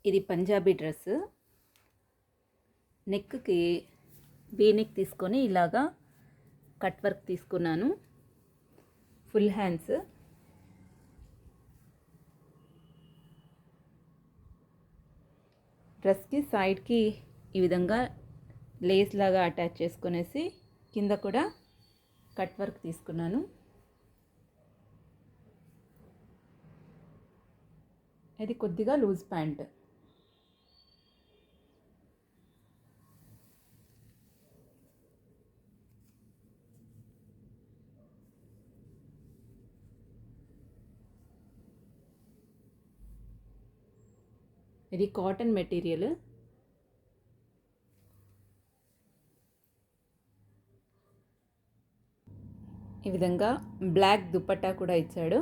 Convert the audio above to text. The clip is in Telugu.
ఇది పంజాబీ డ్రెస్. నెక్కి వీ నెక్ తీసుకొని ఇలాగా కట్ వర్క్ తీసుకున్నాను. Full hands. డ్రెస్కి సైడ్కి ఈ విధంగా లేస్ లాగా అటాచ్ చేసుకునేసి కింద కూడా కట్ వర్క్ తీసుకున్నాను. ఇది కొద్దిగా లూజ్ ప్యాంట్. ఇది కాటన్ మెటీరియల్. ఈ విధంగా బ్లాక్ దుపట్టా కూడా ఇచ్చాడు.